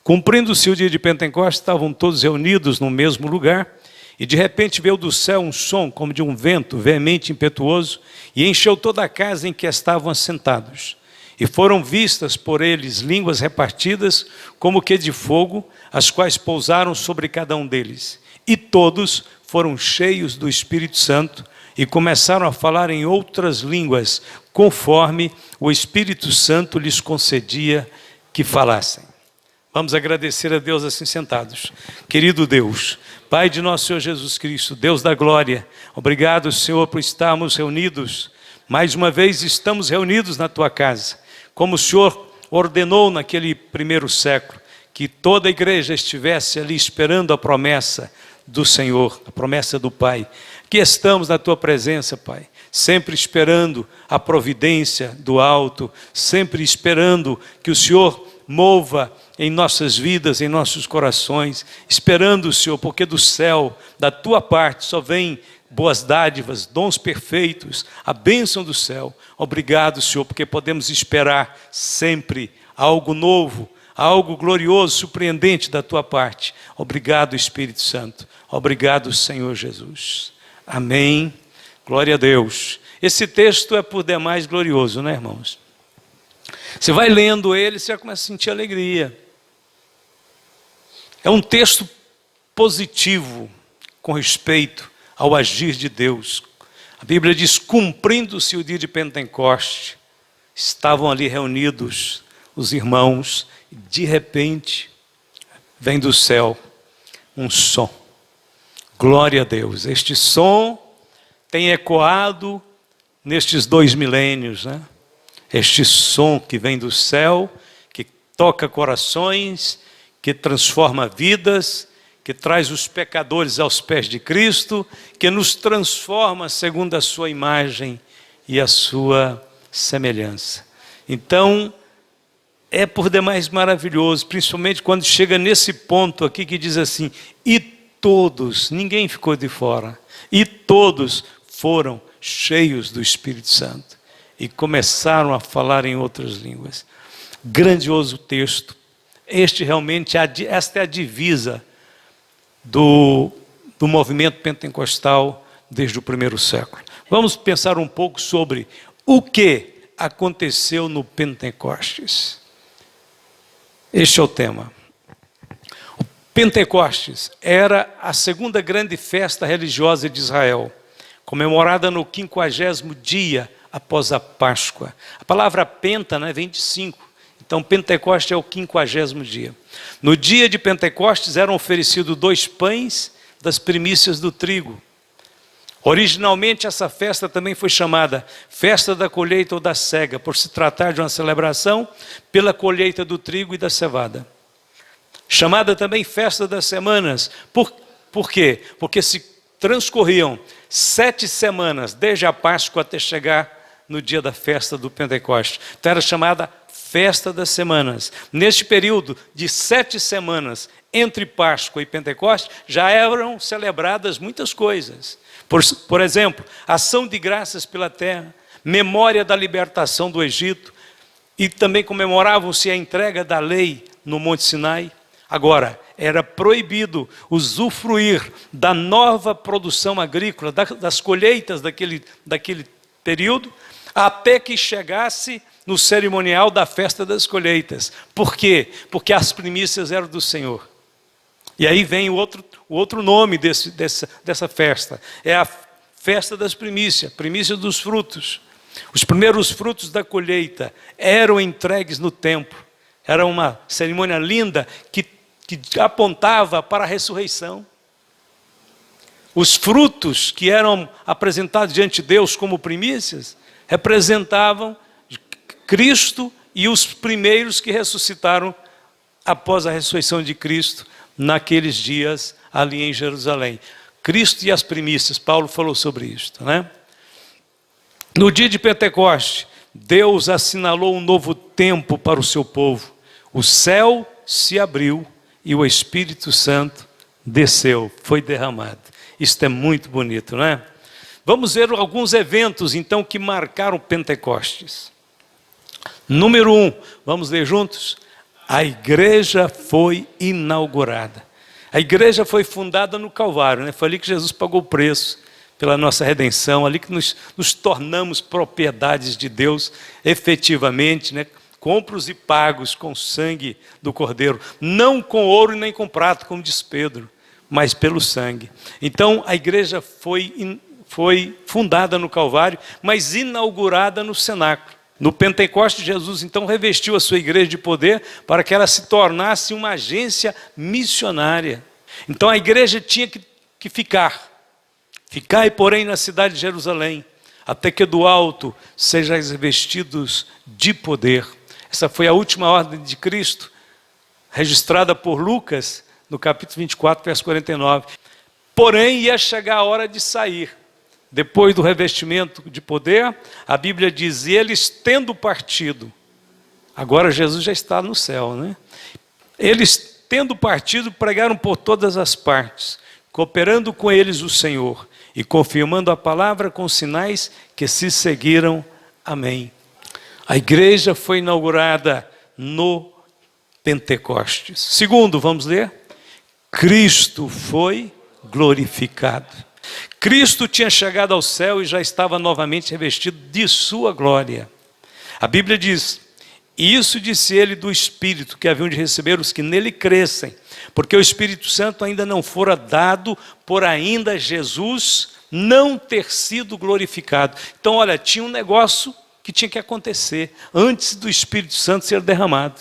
Cumprindo-se o dia de Pentecostes, estavam todos reunidos no mesmo lugar, e de repente veio do céu um som como de um vento veemente e impetuoso, e encheu toda a casa em que estavam assentados. E foram vistas por eles línguas repartidas, como que de fogo, as quais pousaram sobre cada um deles. E todos foram cheios do Espírito Santo, e começaram a falar em outras línguas, conforme o Espírito Santo lhes concedia que falassem. Vamos agradecer a Deus assim sentados. Querido Deus, Pai de nosso Senhor Jesus Cristo, Deus da glória, obrigado, Senhor, por estarmos reunidos. Mais uma vez estamos reunidos na Tua casa, como o Senhor ordenou naquele primeiro século, que toda a igreja estivesse ali esperando a promessa do Senhor, a promessa do Pai. Aqui estamos na Tua presença, Pai, sempre esperando a providência do alto, sempre esperando que o Senhor mova em nossas vidas, em nossos corações, esperando o Senhor, porque do céu, da Tua parte, só vem boas dádivas, dons perfeitos, a bênção do céu. Obrigado, Senhor, porque podemos esperar sempre algo novo, algo glorioso, surpreendente da Tua parte. Obrigado, Espírito Santo. Obrigado, Senhor Jesus. Amém. Glória a Deus. Esse texto é por demais glorioso, né, irmãos? Você vai lendo ele, você já começa a sentir alegria. É um texto positivo com respeito ao agir de Deus. A Bíblia diz, cumprindo-se o dia de Pentecoste, estavam ali reunidos os irmãos, e de repente, vem do céu um som. Glória a Deus. Este som tem ecoado nestes 2 milênios, né? Este som que vem do céu, que toca corações, que transforma vidas, que traz os pecadores aos pés de Cristo, que nos transforma segundo a sua imagem e a sua semelhança. Então, é por demais maravilhoso, principalmente quando chega nesse ponto aqui que diz assim, e todos, ninguém ficou de fora, e todos foram cheios do Espírito Santo e começaram a falar em outras línguas. Grandioso texto. Esta é a divisa do movimento pentecostal desde o primeiro século. Vamos pensar um pouco sobre o que aconteceu no Pentecostes. Este é o tema. O Pentecostes era a segunda grande festa religiosa de Israel, comemorada no 50º dia após a Páscoa. A palavra penta, né, vem de 5. Então, Pentecostes é o 50º dia. No dia de Pentecostes eram oferecidos 2 pães das primícias do trigo. Originalmente, essa festa também foi chamada Festa da Colheita ou da Cega, por se tratar de uma celebração pela colheita do trigo e da cevada. Chamada também Festa das Semanas. Por quê? Porque se transcorriam 7 semanas, desde a Páscoa até chegar no dia da festa do Pentecostes. Então era chamada Festa das Semanas. Neste período de 7 semanas, entre Páscoa e Pentecostes, já eram celebradas muitas coisas. Por exemplo, ação de graças pela terra, memória da libertação do Egito, e também comemoravam-se a entrega da lei no Monte Sinai. Agora, era proibido usufruir da nova produção agrícola, das colheitas daquele período, até que chegasse no cerimonial da festa das colheitas. Por quê? Porque as primícias eram do Senhor. E aí vem o outro nome dessa festa. É a festa das primícias, primícia dos frutos. Os primeiros frutos da colheita eram entregues no templo. Era uma cerimônia linda que apontava para a ressurreição. Os frutos que eram apresentados diante de Deus como primícias representavam Cristo e os primeiros que ressuscitaram após a ressurreição de Cristo naqueles dias ali em Jerusalém. Cristo e as primícias, Paulo falou sobre isto, né? No dia de Pentecostes, Deus assinalou um novo tempo para o seu povo. O céu se abriu e o Espírito Santo desceu, foi derramado. Isto é muito bonito, não é? Vamos ver alguns eventos, então, que marcaram Pentecostes. Número 1, vamos ler juntos? A igreja foi inaugurada. A igreja foi fundada no Calvário, né? Foi ali que Jesus pagou o preço pela nossa redenção, ali que nos tornamos propriedades de Deus efetivamente, né? Compros e pagos com o sangue do Cordeiro, não com ouro e nem com prata, como diz Pedro, mas pelo sangue. Então a igreja foi fundada no Calvário, mas inaugurada no cenáculo. No Pentecostes, Jesus então revestiu a sua igreja de poder para que ela se tornasse uma agência missionária. Então a igreja tinha que ficai, porém, na cidade de Jerusalém, até que do alto sejais revestidos de poder. Essa foi a última ordem de Cristo, registrada por Lucas, no capítulo 24, verso 49. Porém, ia chegar a hora de sair. Depois do revestimento de poder, a Bíblia diz, e eles tendo partido, agora Jesus já está no céu, né? Eles tendo partido, pregaram por todas as partes, cooperando com eles o Senhor, e confirmando a palavra com sinais que se seguiram. Amém. A igreja foi inaugurada no Pentecostes. Segundo, vamos ler? Cristo foi glorificado. Cristo tinha chegado ao céu e já estava novamente revestido de sua glória. A Bíblia diz, e isso disse ele do Espírito, que haviam de receber os que nele crescem, porque o Espírito Santo ainda não fora dado, por ainda Jesus não ter sido glorificado. Então, olha, tinha um negócio que tinha que acontecer antes do Espírito Santo ser derramado.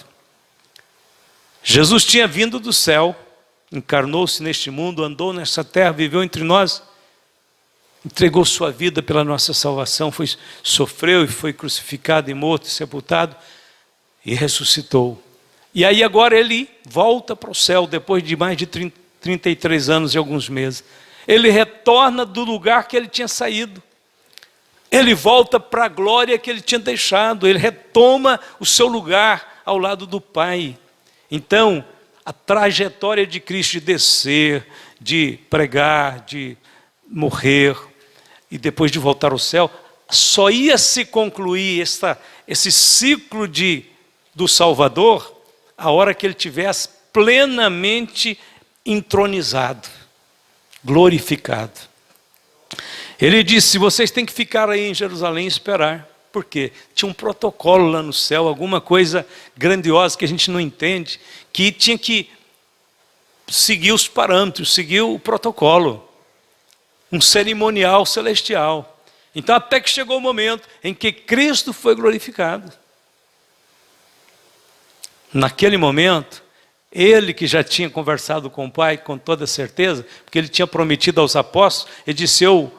Jesus tinha vindo do céu, encarnou-se neste mundo, andou nessa terra, viveu entre nós, entregou sua vida pela nossa salvação, sofreu e foi crucificado e morto e sepultado e ressuscitou. E aí agora ele volta para o céu depois de mais de 33 anos e alguns meses. Ele retorna do lugar que ele tinha saído. Ele volta para a glória que ele tinha deixado. Ele retoma o seu lugar ao lado do Pai. Então, a trajetória de Cristo de descer, de pregar, de morrer e depois de voltar ao céu, só ia se concluir esse ciclo do Salvador a hora que ele tivesse plenamente entronizado, glorificado. Ele disse, vocês têm que ficar aí em Jerusalém e esperar. Por quê? Tinha um protocolo lá no céu, alguma coisa grandiosa que a gente não entende, que tinha que seguir os parâmetros, seguir o protocolo. Um cerimonial celestial. Então até que chegou o momento em que Cristo foi glorificado. Naquele momento, ele que já tinha conversado com o Pai com toda certeza, porque ele tinha prometido aos apóstolos, ele disse, eu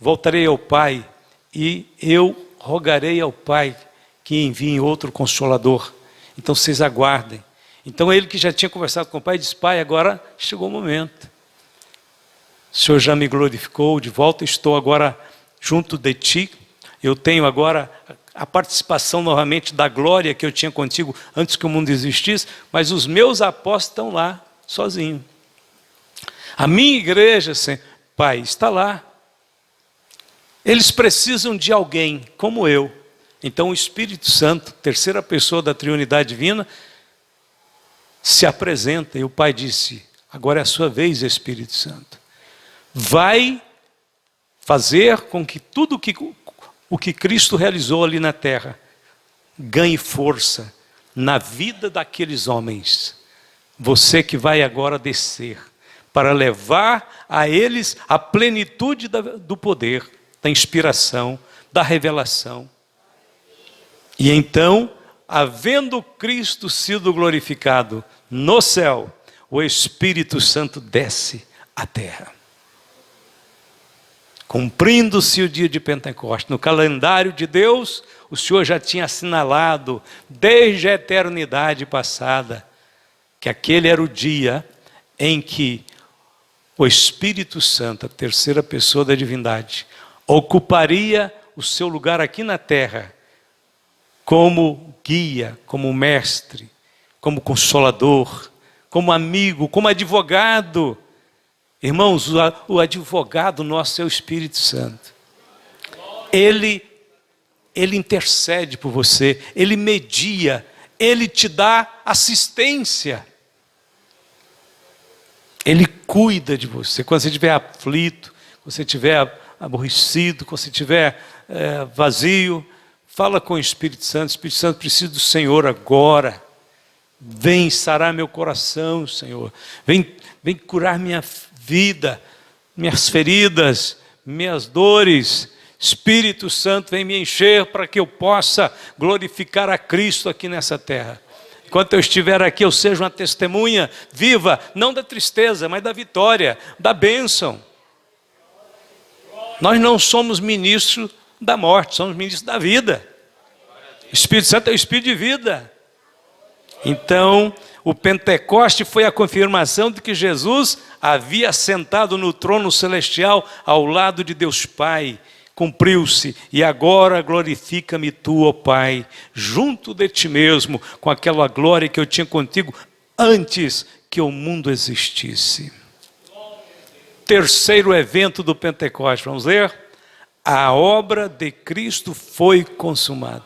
voltarei ao Pai e eu rogarei ao Pai que envie outro Consolador. Então vocês aguardem. Então ele que já tinha conversado com o Pai disse, Pai, agora chegou o momento. O Senhor já me glorificou, de volta estou agora junto de Ti. Eu tenho agora a participação novamente da glória que eu tinha contigo antes que o mundo existisse, mas os meus apóstolos estão lá, sozinhos. A minha igreja, Pai, está lá. Eles precisam de alguém como eu. Então o Espírito Santo, terceira pessoa da Trindade Divina, se apresenta e o Pai disse, agora é a sua vez, Espírito Santo. Vai fazer com que tudo o que Cristo realizou ali na terra ganhe força na vida daqueles homens. Você que vai agora descer para levar a eles a plenitude do poder, da inspiração, da revelação. E então, havendo Cristo sido glorificado no céu, o Espírito Santo desce à terra. Cumprindo-se o dia de Pentecostes, no calendário de Deus, o Senhor já tinha assinalado, desde a eternidade passada, que aquele era o dia em que o Espírito Santo, a terceira pessoa da divindade, ocuparia o seu lugar aqui na terra, como guia, como mestre, como consolador, como amigo, como advogado. Irmãos, o advogado nosso é o Espírito Santo. Ele intercede por você, ele media Ele te dá assistência. Ele cuida de você. Quando você estiver aflito, quando você estiver aborrecido, quando você estiver vazio, fala com o Espírito Santo. Espírito Santo, preciso do Senhor agora. Vem sarar meu coração, Senhor. Vem curar minha vida, minhas feridas, minhas dores. Espírito Santo, vem me encher para que eu possa glorificar a Cristo aqui nessa terra. Enquanto eu estiver aqui, eu seja uma testemunha viva, não da tristeza, mas da vitória, da bênção. Nós não somos ministros da morte, somos ministros da vida. O Espírito Santo é o Espírito de vida. Então, o Pentecoste foi a confirmação de que Jesus havia sentado no trono celestial ao lado de Deus Pai. Cumpriu-se, e agora glorifica-me tu, ó Pai, junto de ti mesmo, com aquela glória que eu tinha contigo antes que o mundo existisse. Terceiro evento do Pentecoste, vamos ler? A obra de Cristo foi consumada.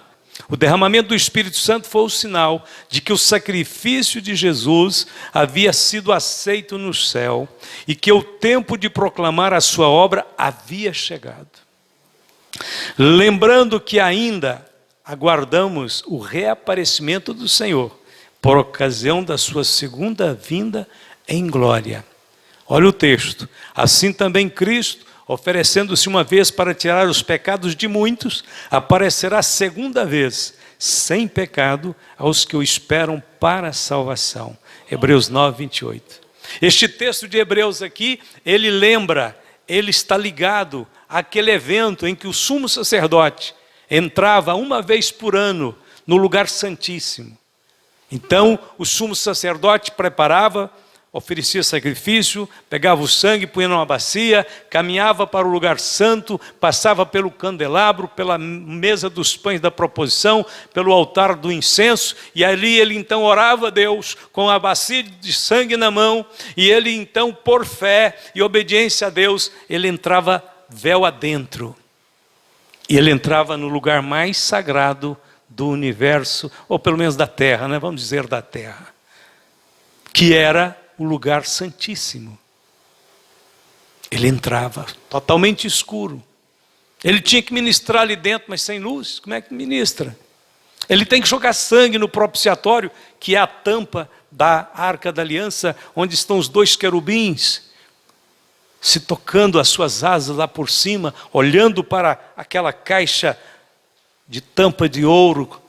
O derramamento do Espírito Santo foi o sinal de que o sacrifício de Jesus havia sido aceito no céu e que o tempo de proclamar a sua obra havia chegado. Lembrando que ainda aguardamos o reaparecimento do Senhor, por ocasião da sua segunda vinda em glória. Olha o texto. Assim também Cristo, oferecendo-se uma vez para tirar os pecados de muitos, aparecerá segunda vez, sem pecado, aos que o esperam para a salvação. Hebreus 9, 28. Este texto de Hebreus aqui, ele lembra, ele está ligado àquele evento em que o sumo sacerdote entrava uma vez por ano no lugar santíssimo. Então, o sumo sacerdote preparava, oferecia sacrifício, pegava o sangue, punha numa bacia, caminhava para o lugar santo, passava pelo candelabro, pela mesa dos pães da proposição, pelo altar do incenso, e ali ele então orava a Deus com a bacia de sangue na mão, e ele então, por fé e obediência a Deus, ele entrava véu adentro, e ele entrava no lugar mais sagrado do universo, ou pelo menos da terra, né? Vamos dizer da terra, que era o lugar santíssimo. Ele entrava totalmente escuro. Ele tinha que ministrar ali dentro, mas sem luz. Como é que ministra? Ele tem que jogar sangue no propiciatório, que é a tampa da Arca da Aliança, onde estão os dois querubins, se tocando as suas asas lá por cima, olhando para aquela caixa de tampa de ouro,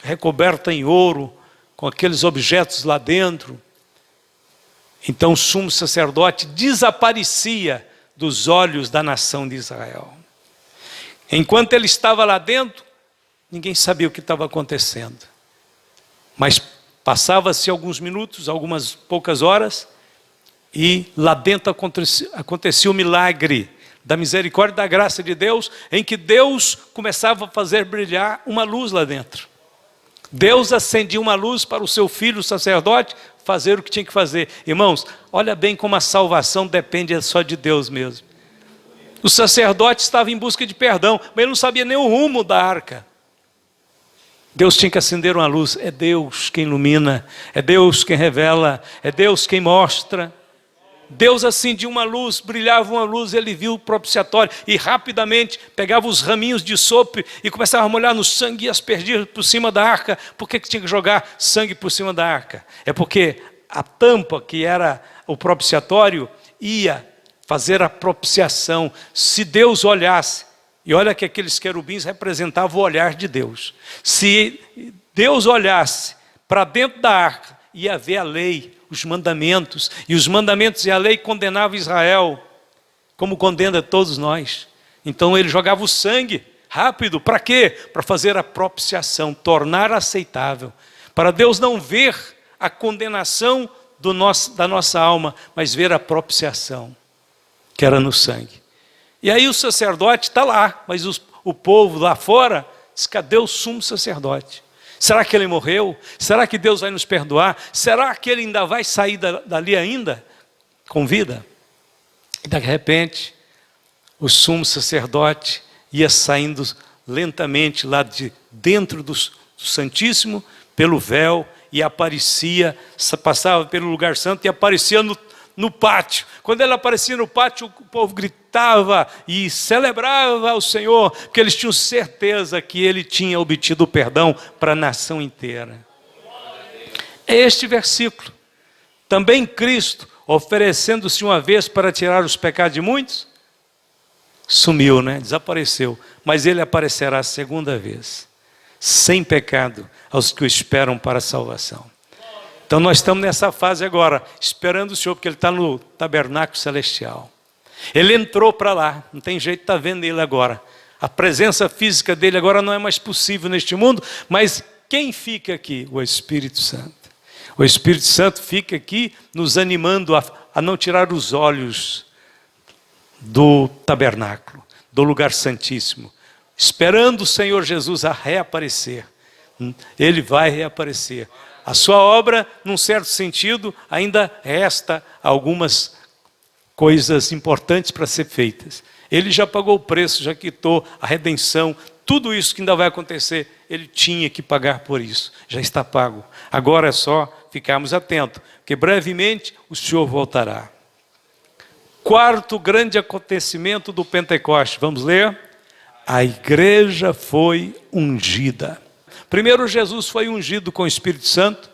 recoberta em ouro, com aqueles objetos lá dentro. Então o sumo sacerdote desaparecia dos olhos da nação de Israel. Enquanto ele estava lá dentro, ninguém sabia o que estava acontecendo. Mas passava-se alguns minutos, algumas poucas horas, e lá dentro acontecia o milagre da misericórdia e da graça de Deus, em que Deus começava a fazer brilhar uma luz lá dentro. Deus acendia uma luz para o seu filho, o sacerdote, fazer o que tinha que fazer. Irmãos, olha bem como a salvação depende só de Deus mesmo. O sacerdote estava em busca de perdão, mas ele não sabia nem o rumo da arca. Deus tinha que acender uma luz. É Deus quem ilumina, é Deus quem revela, é Deus quem mostra. Deus acendia uma luz, brilhava uma luz, ele viu o propiciatório e rapidamente pegava os raminhos de sopo e começava a molhar no sangue e aspergir por cima da arca. Por que tinha que jogar sangue por cima da arca? É porque a tampa, que era o propiciatório, ia fazer a propiciação. Se Deus olhasse, e olha que aqueles querubins representavam o olhar de Deus. Se Deus olhasse para dentro da arca, ia ver a lei, os mandamentos, e os mandamentos e a lei condenavam Israel, como condena todos nós. Então ele jogava o sangue rápido, para quê? Para fazer a propiciação, tornar aceitável, para Deus não ver a condenação da nossa alma, mas ver a propiciação, que era no sangue. E aí o sacerdote está lá, mas o povo lá fora diz: cadê o sumo sacerdote? Será que ele morreu? Será que Deus vai nos perdoar? Será que ele ainda vai sair dali ainda com vida? E de repente, o sumo sacerdote ia saindo lentamente lá de dentro do Santíssimo pelo véu e aparecia, passava pelo lugar santo e aparecia no pátio. Quando ele aparecia no pátio, o povo gritava e celebrava ao Senhor, porque eles tinham certeza que ele tinha obtido o perdão para a nação inteira. É este versículo. Também Cristo, oferecendo-se uma vez para tirar os pecados de muitos, sumiu, desapareceu. Mas ele aparecerá a segunda vez, sem pecado, aos que o esperam para a salvação. Então nós estamos nessa fase agora, esperando o Senhor, porque ele está no tabernáculo celestial. Ele entrou para lá, não tem jeito de estar vendo ele agora. A presença física dele agora não é mais possível neste mundo, mas quem fica aqui? O Espírito Santo. O Espírito Santo fica aqui nos animando a não tirar os olhos do tabernáculo, do lugar santíssimo, esperando o Senhor Jesus a reaparecer. Ele vai reaparecer. A sua obra, num certo sentido, ainda resta algumas coisas importantes para ser feitas. Ele já pagou o preço, já quitou a redenção, tudo isso que ainda vai acontecer, ele tinha que pagar por isso, já está pago. Agora é só ficarmos atentos, porque brevemente o Senhor voltará. Quarto grande acontecimento do Pentecostes, vamos ler? A igreja foi ungida. Primeiro, Jesus foi ungido com o Espírito Santo,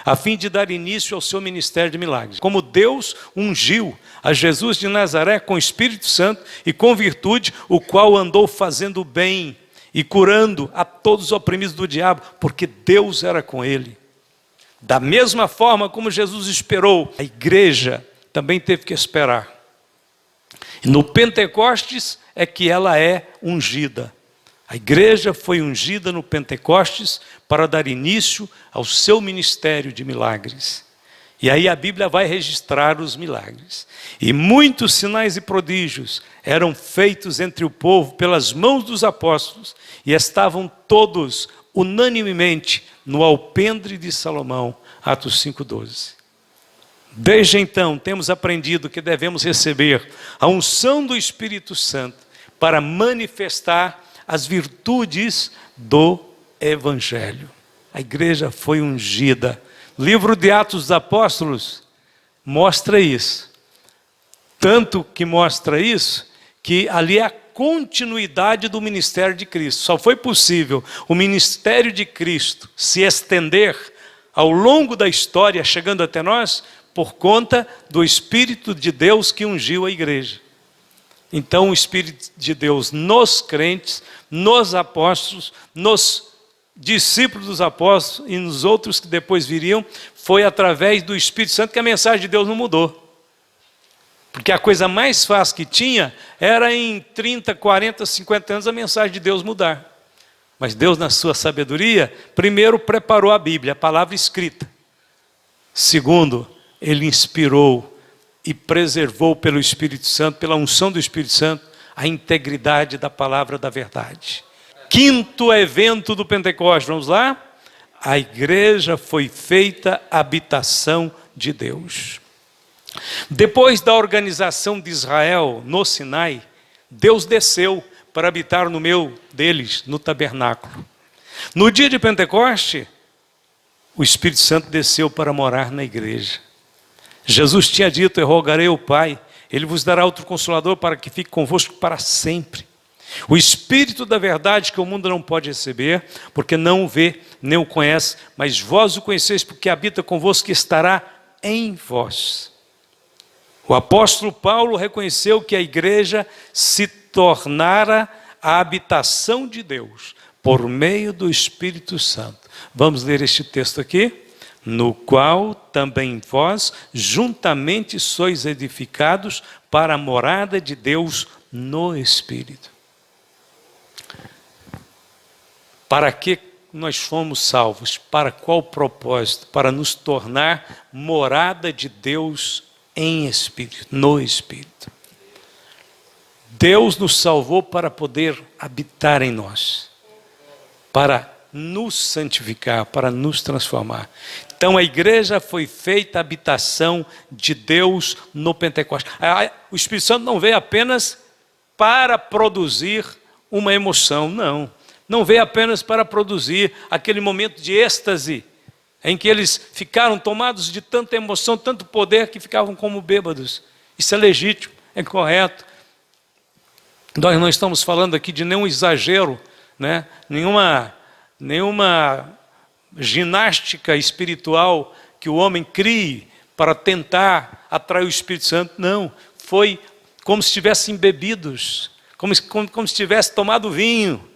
a fim de dar início ao seu ministério de milagres. Como Deus ungiu a Jesus de Nazaré com o Espírito Santo e com virtude, o qual andou fazendo bem e curando a todos os oprimidos do diabo, porque Deus era com ele. Da mesma forma como Jesus esperou, a igreja também teve que esperar. E no Pentecostes é que ela é ungida. A igreja foi ungida no Pentecostes para dar início ao seu ministério de milagres. E aí a Bíblia vai registrar os milagres. E muitos sinais e prodígios eram feitos entre o povo pelas mãos dos apóstolos e estavam todos unanimemente no alpendre de Salomão, Atos 5:12. Desde então temos aprendido que devemos receber a unção do Espírito Santo para manifestar as virtudes do Evangelho. A igreja foi ungida. O livro de Atos dos Apóstolos mostra isso. Tanto que mostra isso, que ali é a continuidade do ministério de Cristo. Só foi possível o ministério de Cristo se estender ao longo da história, chegando até nós, por conta do Espírito de Deus que ungiu a igreja. Então o Espírito de Deus nos crentes, nos apóstolos, nos discípulos dos apóstolos e nos outros que depois viriam, foi através do Espírito Santo que a mensagem de Deus não mudou. Porque a coisa mais fácil que tinha era em 30, 40, 50 anos a mensagem de Deus mudar. Mas Deus, na sua sabedoria, primeiro preparou a Bíblia, a palavra escrita. Segundo, Ele inspirou e preservou pelo Espírito Santo, pela unção do Espírito Santo, a integridade da palavra da verdade. Quinto evento do Pentecostes, vamos lá? A igreja foi feita habitação de Deus. Depois da organização de Israel no Sinai, Deus desceu para habitar no meio deles, no tabernáculo. No dia de Pentecoste, o Espírito Santo desceu para morar na igreja. Jesus tinha dito: eu rogarei ao Pai, Ele vos dará outro Consolador para que fique convosco para sempre. O Espírito da verdade que o mundo não pode receber, porque não o vê, nem o conhece, mas vós o conheceis porque habita convosco e estará em vós. O apóstolo Paulo reconheceu que a igreja se tornara a habitação de Deus por meio do Espírito Santo. Vamos ler este texto aqui. No qual também vós juntamente sois edificados para a morada de Deus no Espírito. Para que nós fomos salvos? Para qual propósito? Para nos tornar morada de Deus em Espírito, no Espírito. Deus nos salvou para poder habitar em nós, para nos santificar, para nos transformar. Então a igreja foi feita habitação de Deus no Pentecostes. O Espírito Santo não veio apenas para produzir uma emoção, não. Não veio apenas para produzir aquele momento de êxtase em que eles ficaram tomados de tanta emoção, tanto poder, que ficavam como bêbados. Isso é legítimo, é correto. Nós não estamos falando aqui de nenhum exagero, né? nenhuma ginástica espiritual que o homem crie para tentar atrair o Espírito Santo. Não, foi como se estivessem bebidos, como se tivessem tomado vinho.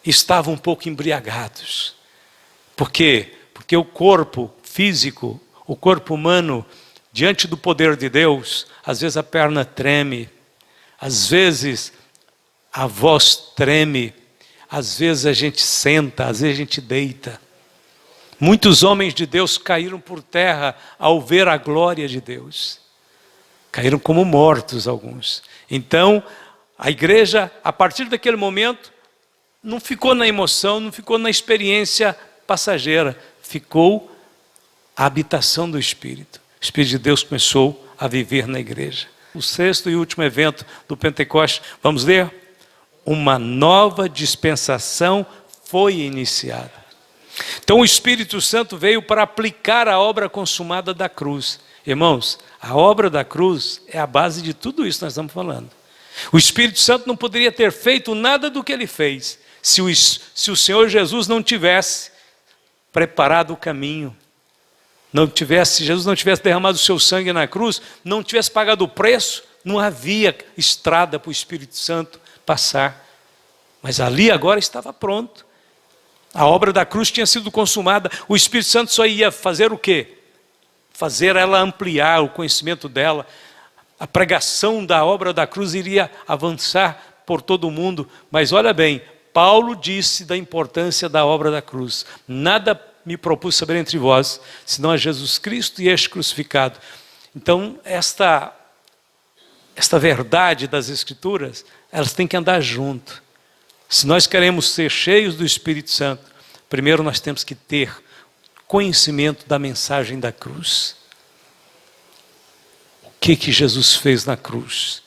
Estavam um pouco embriagados. Por quê? Porque o corpo físico, o corpo humano, diante do poder de Deus, às vezes a perna treme, às vezes a voz treme, às vezes a gente senta, às vezes a gente deita. Muitos homens de Deus caíram por terra ao ver a glória de Deus. Caíram como mortos alguns. Então, a igreja, a partir daquele momento, não ficou na emoção, não ficou na experiência passageira. Ficou a habitação do Espírito. O Espírito de Deus começou a viver na igreja. O sexto e último evento do Pentecostes, vamos ler? Uma nova dispensação foi iniciada. Então o Espírito Santo veio para aplicar a obra consumada da cruz. Irmãos, a obra da cruz é a base de tudo isso que nós estamos falando. O Espírito Santo não poderia ter feito nada do que ele fez se o Senhor Jesus não tivesse preparado o caminho. Jesus não tivesse derramado o seu sangue na cruz, não tivesse pagado o preço, não havia estrada para o Espírito Santo passar. Mas ali agora estava pronto. A obra da cruz tinha sido consumada. O Espírito Santo só ia fazer o quê? Fazer ela ampliar o conhecimento dela. A pregação da obra da cruz iria avançar por todo o mundo. Mas olha bem, Paulo disse da importância da obra da cruz. Nada me propus saber entre vós, senão a Jesus Cristo e este crucificado. Então, esta verdade das Escrituras, elas têm que andar junto. Se nós queremos ser cheios do Espírito Santo, primeiro nós temos que ter conhecimento da mensagem da cruz. O que Jesus fez na cruz?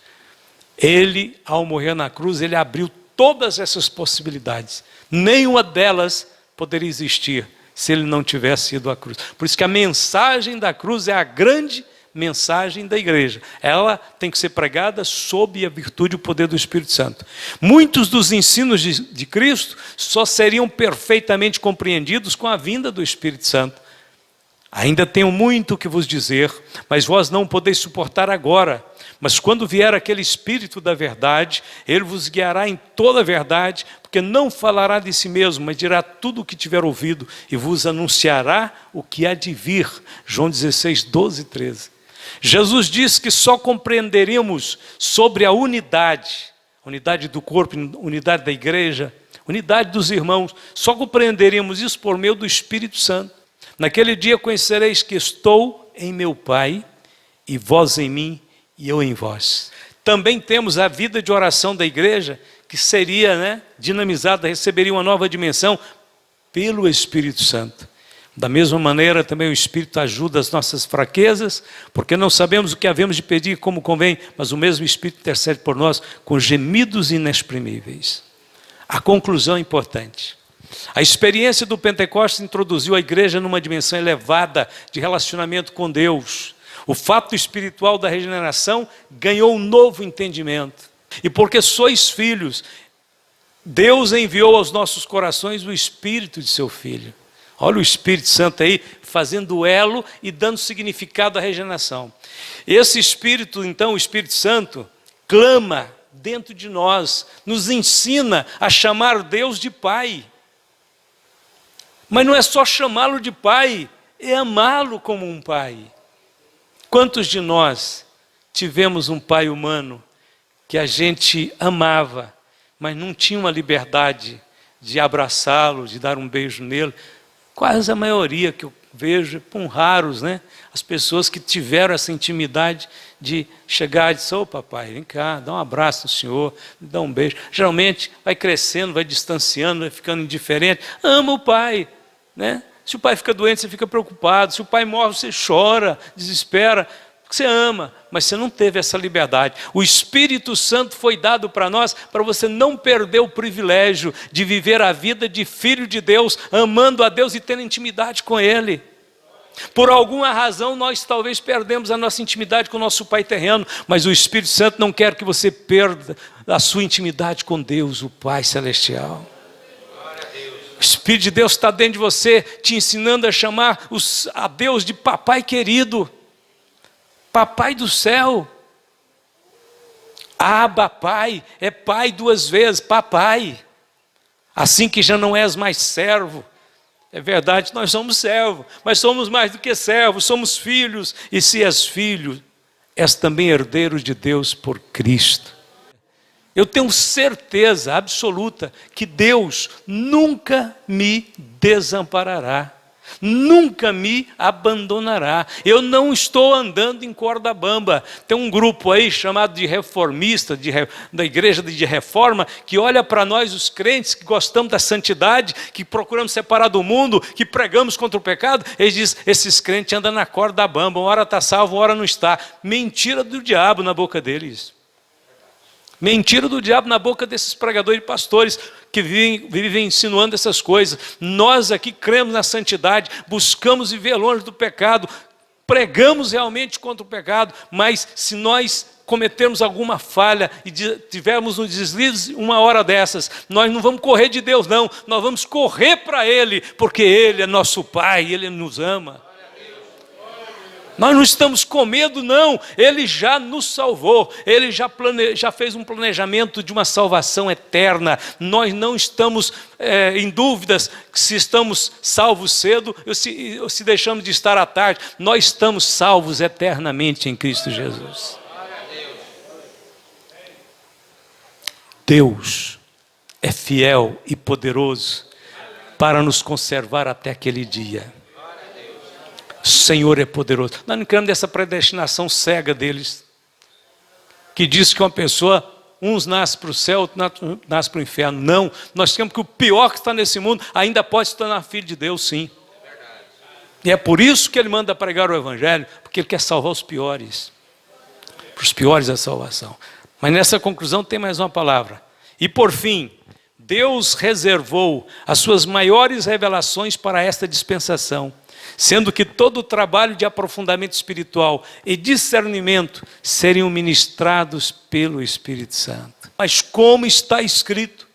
Ele, ao morrer na cruz, ele abriu todas essas possibilidades. Nenhuma delas poderia existir se ele não tivesse ido à cruz. Por isso que a mensagem da cruz é a grande mensagem da igreja. Ela tem que ser pregada sob a virtude e o poder do Espírito Santo. Muitos dos ensinos de Cristo só seriam perfeitamente compreendidos com a vinda do Espírito Santo. Ainda tenho muito que vos dizer, mas vós não podeis suportar agora. Mas quando vier aquele Espírito da verdade, ele vos guiará em toda a verdade, porque não falará de si mesmo, mas dirá tudo o que tiver ouvido e vos anunciará o que há de vir. João 16, 12 e 13. Jesus disse que só compreenderíamos sobre a unidade do corpo, unidade da igreja, unidade dos irmãos, só compreenderíamos isso por meio do Espírito Santo. Naquele dia conhecereis que estou em meu Pai, e vós em mim, e eu em vós. Também temos a vida de oração da igreja, que seria dinamizada, receberia uma nova dimensão pelo Espírito Santo. Da mesma maneira, também o Espírito ajuda as nossas fraquezas, porque não sabemos o que havemos de pedir como convém, mas o mesmo Espírito intercede por nós com gemidos inexprimíveis. A conclusão é importante. A experiência do Pentecostes introduziu a igreja numa dimensão elevada de relacionamento com Deus. O fato espiritual da regeneração ganhou um novo entendimento. E porque sois filhos, Deus enviou aos nossos corações o Espírito de seu Filho. Olha o Espírito Santo aí, fazendo elo e dando significado à regeneração. Esse Espírito, então, o Espírito Santo, clama dentro de nós, nos ensina a chamar Deus de Pai. Mas não é só chamá-lo de Pai, é amá-lo como um Pai. Quantos de nós tivemos um pai humano que a gente amava, mas não tinha uma liberdade de abraçá-lo, de dar um beijo nele? Quase a maioria que eu vejo, raros, as pessoas que tiveram essa intimidade de chegar e dizer: ô papai, vem cá, dá um abraço no senhor, dá um beijo. Geralmente vai crescendo, vai distanciando, vai ficando indiferente. Ama o pai, Se o pai fica doente, você fica preocupado. Se o pai morre, você chora, desespera. Porque você ama, mas você não teve essa liberdade. O Espírito Santo foi dado para nós, para você não perder o privilégio de viver a vida de filho de Deus, amando a Deus e tendo intimidade com Ele. Por alguma razão nós talvez perdemos a nossa intimidade com o nosso Pai terreno, mas o Espírito Santo não quer que você perda a sua intimidade com Deus, o Pai celestial. O Espírito de Deus está dentro de você, te ensinando a chamar a Deus de papai querido. Papai do céu. Abba, Pai, é Pai duas vezes, papai. Assim que já não és mais servo. É verdade, nós somos servos, mas somos mais do que servos, somos filhos. E se és filho, és também herdeiro de Deus por Cristo. Eu tenho certeza absoluta que Deus nunca me desamparará. Nunca me abandonará. Eu não estou andando em corda bamba. Tem um grupo aí chamado de reformista, da igreja de reforma, que olha para nós os crentes que gostamos da santidade, que procuramos separar do mundo, que pregamos contra o pecado. Eles dizem, esses crentes andam na corda bamba, uma hora está salvo, uma hora não está. Mentira do diabo na boca deles. Mentira do diabo na boca desses pregadores e pastores que vivem insinuando essas coisas. Nós aqui cremos na santidade, buscamos viver longe do pecado, pregamos realmente contra o pecado, mas se nós cometermos alguma falha e tivermos um deslize uma hora dessas, nós não vamos correr de Deus não, nós vamos correr para Ele, porque Ele é nosso Pai, Ele nos ama. Nós não estamos com medo não, Ele já nos salvou, Ele já fez um planejamento de uma salvação eterna. Nós não estamos em dúvidas se estamos salvos cedo ou se deixamos de estar à tarde. Nós estamos salvos eternamente em Cristo Jesus. Deus é fiel e poderoso para nos conservar até aquele dia. O Senhor é poderoso. Nós não queremos dessa predestinação cega deles, que diz que uma pessoa, uns nascem para o céu, outros nascem para o inferno. Não, nós queremos que o pior que está nesse mundo ainda pode se tornar filho de Deus, sim. E é por isso que Ele manda pregar o Evangelho, porque Ele quer salvar os piores. Para os piores a salvação. Mas nessa conclusão tem mais uma palavra. E por fim, Deus reservou as suas maiores revelações para esta dispensação, sendo que todo o trabalho de aprofundamento espiritual e discernimento seriam ministrados pelo Espírito Santo. Mas como está escrito,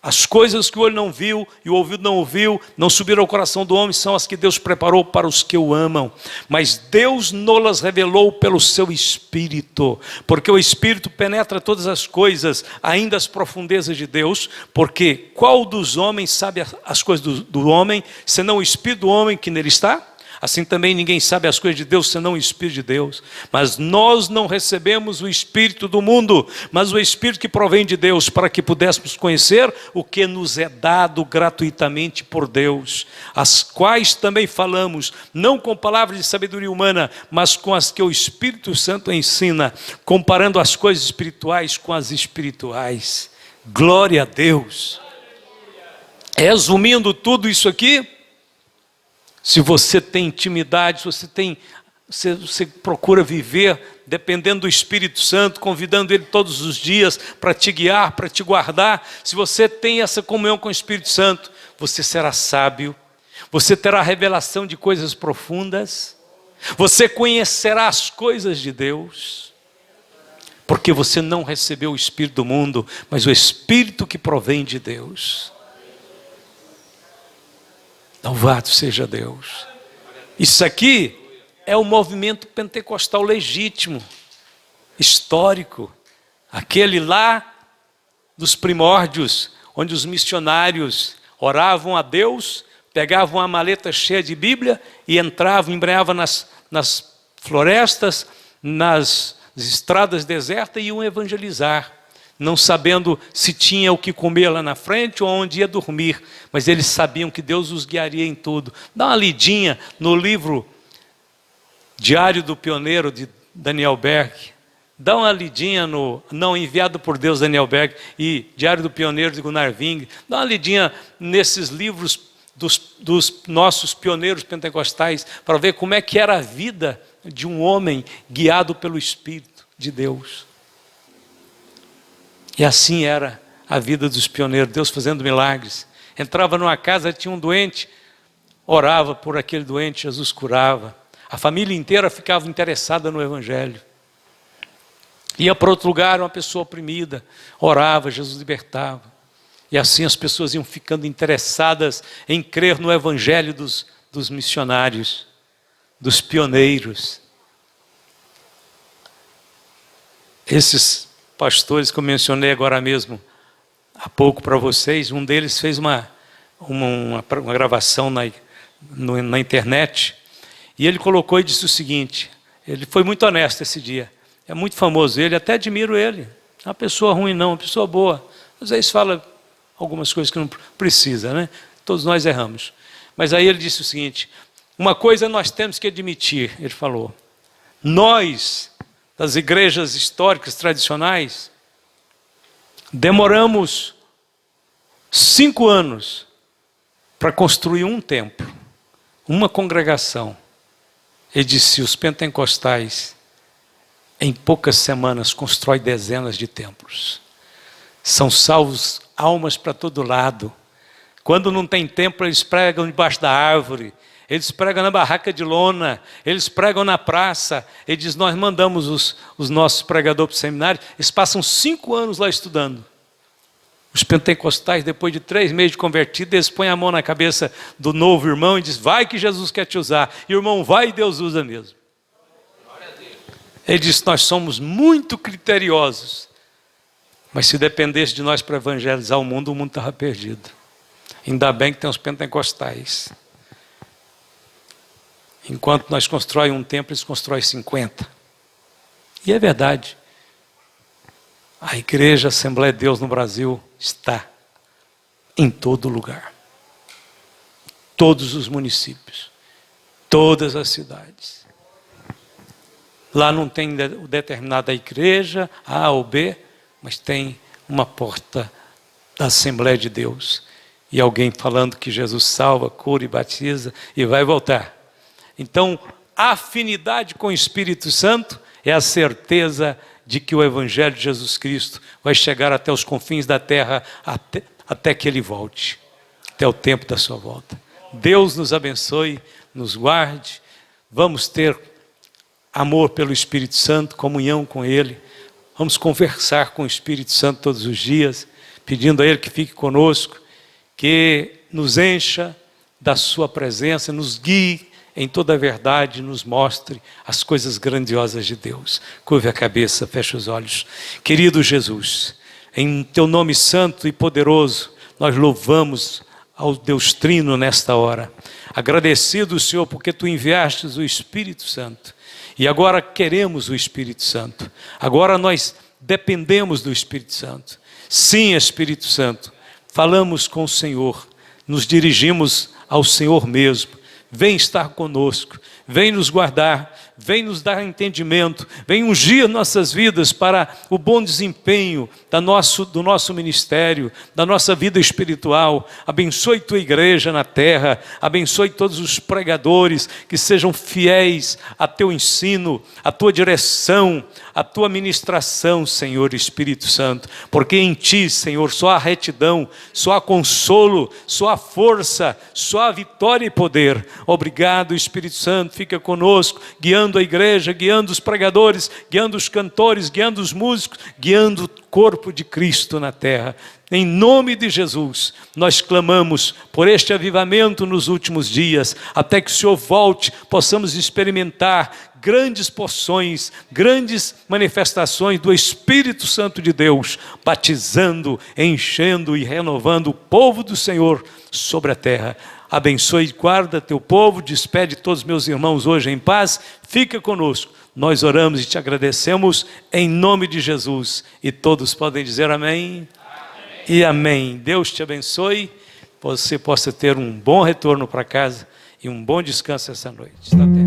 as coisas que o olho não viu e o ouvido não ouviu, não subiram ao coração do homem, são as que Deus preparou para os que o amam. Mas Deus nos revelou pelo seu Espírito, porque o Espírito penetra todas as coisas, ainda as profundezas de Deus, porque qual dos homens sabe as coisas do homem, senão o Espírito do homem que nele está? Assim também ninguém sabe as coisas de Deus, senão o Espírito de Deus. Mas nós não recebemos o Espírito do mundo, mas o Espírito que provém de Deus, para que pudéssemos conhecer o que nos é dado gratuitamente por Deus, as quais também falamos, não com palavras de sabedoria humana, mas com as que o Espírito Santo ensina, comparando as coisas espirituais com as espirituais. Glória a Deus. Resumindo tudo isso aqui, se você tem intimidade, se você procura viver dependendo do Espírito Santo, convidando Ele todos os dias para te guiar, para te guardar, se você tem essa comunhão com o Espírito Santo, você será sábio, você terá revelação de coisas profundas, você conhecerá as coisas de Deus, porque você não recebeu o Espírito do mundo, mas o Espírito que provém de Deus. Louvado seja Deus. Isso aqui é o movimento pentecostal legítimo, histórico, aquele lá dos primórdios, onde os missionários oravam a Deus, pegavam uma maleta cheia de Bíblia e entravam, embreavam nas florestas, nas estradas desertas e iam evangelizar, não sabendo se tinha o que comer lá na frente ou onde ia dormir, mas eles sabiam que Deus os guiaria em tudo. Dá uma lidinha no livro Diário do Pioneiro, de Daniel Berg. Dá uma lidinha no, não, Enviado por Deus, Daniel Berg, e Diário do Pioneiro, de Gunnar Wing. Dá uma lidinha nesses livros dos nossos pioneiros pentecostais, para ver como é que era a vida de um homem guiado pelo Espírito de Deus. E assim era a vida dos pioneiros, Deus fazendo milagres. Entrava numa casa, tinha um doente, orava por aquele doente, Jesus curava. A família inteira ficava interessada no Evangelho. Ia para outro lugar, uma pessoa oprimida, orava, Jesus libertava. E assim as pessoas iam ficando interessadas em crer no Evangelho dos missionários, dos pioneiros. Esses pastores que eu mencionei agora mesmo, há pouco para vocês, um deles fez uma gravação na internet, e ele colocou e disse o seguinte, ele foi muito honesto esse dia, é muito famoso ele, até admiro ele, não é uma pessoa ruim não, uma pessoa boa, às vezes fala algumas coisas que não precisa, né? Todos nós erramos, mas aí ele disse o seguinte, uma coisa nós temos que admitir, ele falou, nós, das igrejas históricas, tradicionais, demoramos 5 anos para construir um templo, uma congregação. Ele disse, os pentecostais, em poucas semanas, constroem dezenas de templos. São salvos almas para todo lado. Quando não tem templo, eles pregam debaixo da árvore, eles pregam na barraca de lona, eles pregam na praça. Ele diz, nós mandamos os nossos pregadores para o seminário, eles passam 5 anos lá estudando. Os pentecostais, depois de 3 meses de convertido, eles põem a mão na cabeça do novo irmão e dizem, vai que Jesus quer te usar. E o irmão vai e Deus usa mesmo. Ele disse, nós somos muito criteriosos, mas se dependesse de nós para evangelizar o mundo estava perdido. Ainda bem que tem os pentecostais. Enquanto nós construímos um templo, eles constroem 50. E é verdade. A igreja, a Assembleia de Deus no Brasil está em todo lugar. Todos os municípios, todas as cidades. Lá não tem determinada igreja, A ou B, mas tem uma porta da Assembleia de Deus. E alguém falando que Jesus salva, cura e batiza e vai voltar. Então, a afinidade com o Espírito Santo é a certeza de que o Evangelho de Jesus Cristo vai chegar até os confins da terra, até que Ele volte, até o tempo da sua volta. Deus nos abençoe, nos guarde, vamos ter amor pelo Espírito Santo, comunhão com Ele, vamos conversar com o Espírito Santo todos os dias, pedindo a Ele que fique conosco, que nos encha da sua presença, nos guie em toda a verdade, nos mostre as coisas grandiosas de Deus. Curve a cabeça, feche os olhos. Querido Jesus, em Teu nome santo e poderoso, nós louvamos ao Deus Trino nesta hora. Agradecido, Senhor, porque Tu enviaste o Espírito Santo. E agora queremos o Espírito Santo. Agora nós dependemos do Espírito Santo. Sim, Espírito Santo, falamos com o Senhor, nos dirigimos ao Senhor mesmo. Vem estar conosco, vem nos guardar, vem nos dar entendimento, vem ungir nossas vidas para o bom desempenho do nosso ministério, da nossa vida espiritual. Abençoe Tua igreja na terra, abençoe todos os pregadores que sejam fiéis a Teu ensino, a Tua direção, a Tua ministração, Senhor Espírito Santo, porque em Ti, Senhor, só há retidão, só há consolo, só há força, só há vitória e poder. Obrigado, Espírito Santo, fica conosco, guiando a igreja, guiando os pregadores, guiando os cantores, guiando os músicos, guiando o corpo de Cristo na terra. Em nome de Jesus, nós clamamos por este avivamento nos últimos dias, até que o Senhor volte, possamos experimentar grandes porções, grandes manifestações do Espírito Santo de Deus, batizando, enchendo e renovando o povo do Senhor sobre a terra. Abençoe e guarda Teu povo, despede todos meus irmãos hoje em paz, fica conosco. Nós oramos e Te agradecemos em nome de Jesus. E todos podem dizer amém? Amém. E amém. Deus te abençoe, você possa ter um bom retorno para casa e um bom descanso essa noite. Está bem?